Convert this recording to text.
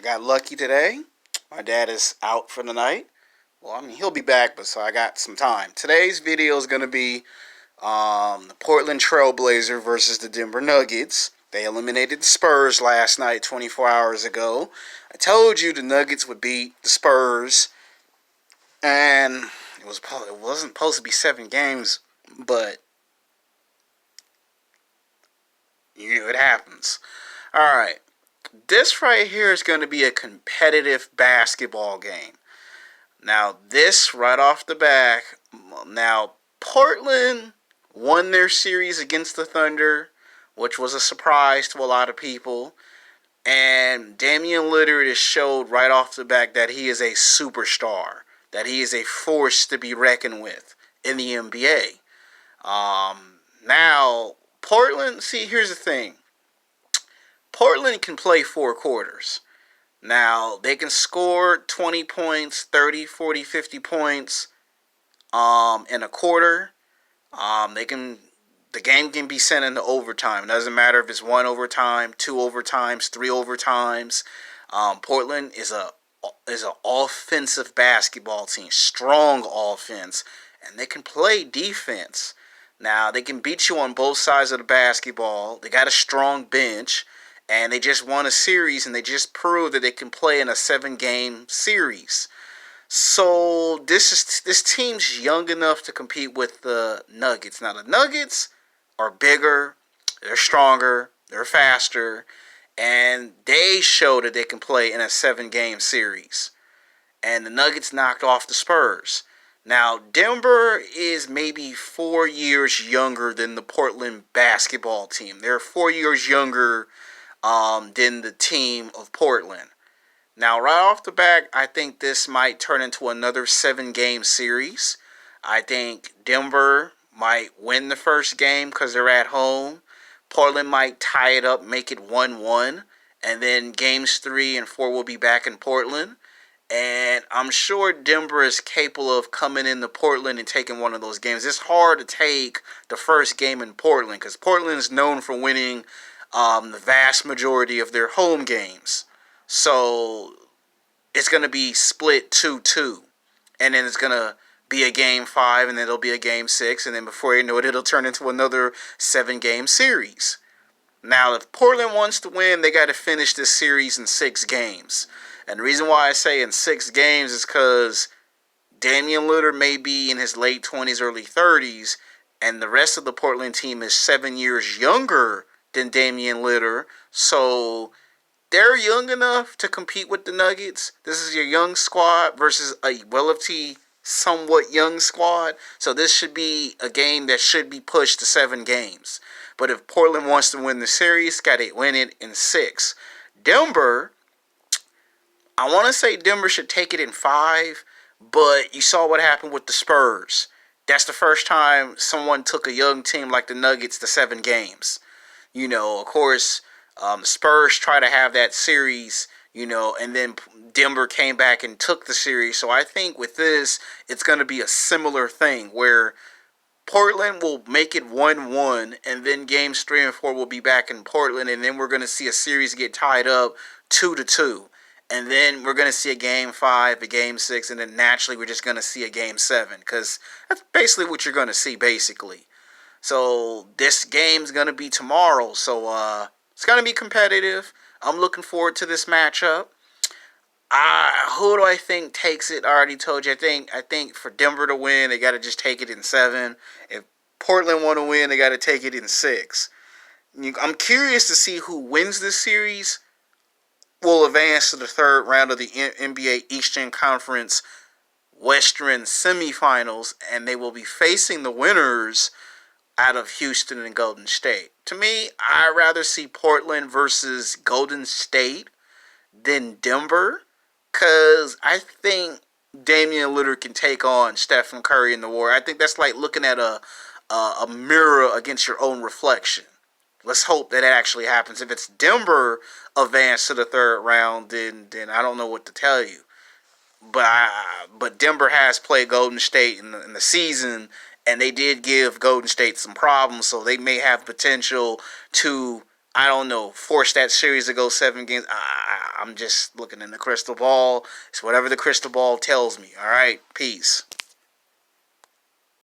got lucky today. My dad is out for the night. Well, I mean, he'll be back, but so I got some time. Today's video is going to be the Portland Trailblazer versus the Denver Nuggets. They eliminated the Spurs last night, 24 hours ago. I told you the Nuggets would beat the Spurs, and it wasn't supposed to be 7 games, but it happens. All right. This right here is going to be a competitive basketball game. Now, this right off the back. Now, Portland won their series against the Thunder, which was a surprise to a lot of people. And Damian Lillard has showed right off the back that he is a superstar, that he is a force to be reckoned with in the NBA. Now, Portland, see, here's the thing. Portland can play 4 quarters. Now, they can score 20 points, 30, 40, 50 points in a quarter. The game can be sent into overtime. It doesn't matter if it's 1 overtime, 2 overtimes, 3 overtimes. Portland is an offensive basketball team, strong offense, and they can play defense. Now, they can beat you on both sides of the basketball. They got a strong bench. And they just won a series, and they just proved that they can play in a 7-game series. So this team's young enough to compete with the Nuggets. Now, the Nuggets are bigger, they're stronger, they're faster, and they show that they can play in a 7-game series. And the Nuggets knocked off the Spurs. Now, Denver is maybe 4 years younger than the Portland basketball team. They're 4 years younger than the team of Portland. Now, right off the bat, I think this might turn into another 7-game series. I think Denver might win the first game because they're at home. Portland might tie it up, make it 1-1. And then games 3 and 4 will be back in Portland. And I'm sure Denver is capable of coming into Portland and taking one of those games. It's hard to take the first game in Portland because Portland is known for winning the vast majority of their home games. So it's going to be split 2-2. And then it's going to be a game 5, and then it'll be a game 6. And then before you know it, it'll turn into another 7-game series. Now, if Portland wants to win, they got to finish this series in 6 games. And the reason why I say in 6 games is because Damian Lillard may be in his late 20s, early 30s, and the rest of the Portland team is 7 years younger than Damian Lillard, so they're young enough to compete with the Nuggets. This is your young squad versus a relatively somewhat young squad, so this should be a game that should be pushed to 7 games. But if Portland wants to win the series, got to win it in 6. Denver, I want to say Denver should take it in 5, but you saw what happened with the Spurs. That's the first time someone took a young team like the Nuggets to 7 games. Of course, Spurs try to have that series, and then Denver came back and took the series. So I think with this, it's going to be a similar thing where Portland will make it 1-1, and then games 3 and 4 will be back in Portland, and then we're going to see a series get tied up 2-2. And then we're going to see a game 5, a game 6, and then naturally we're just going to see a game 7, because that's basically what you're going to see, basically. So this game's going to be tomorrow. So it's going to be competitive. I'm looking forward to this matchup. Who do I think takes it? I already told you. I think for Denver to win, they got to just take it in 7. If Portland want to win, they got to take it in 6. I'm curious to see who wins this series will advance to the 3rd round of the NBA Eastern Conference Western semifinals, and they will be facing the winners out of Houston and Golden State. To me, I'd rather see Portland versus Golden State than Denver, because I think Damian Lillard can take on Stephen Curry in the Warriors. I think that's like looking at a mirror against your own reflection. Let's hope that actually happens. If it's Denver advance to the 3rd round, then I don't know what to tell you. But Denver has played Golden State in the season, and they did give Golden State some problems, so they may have potential to, I don't know, force that series to go 7 games. I'm just looking in the crystal ball. It's whatever the crystal ball tells me. All right, peace.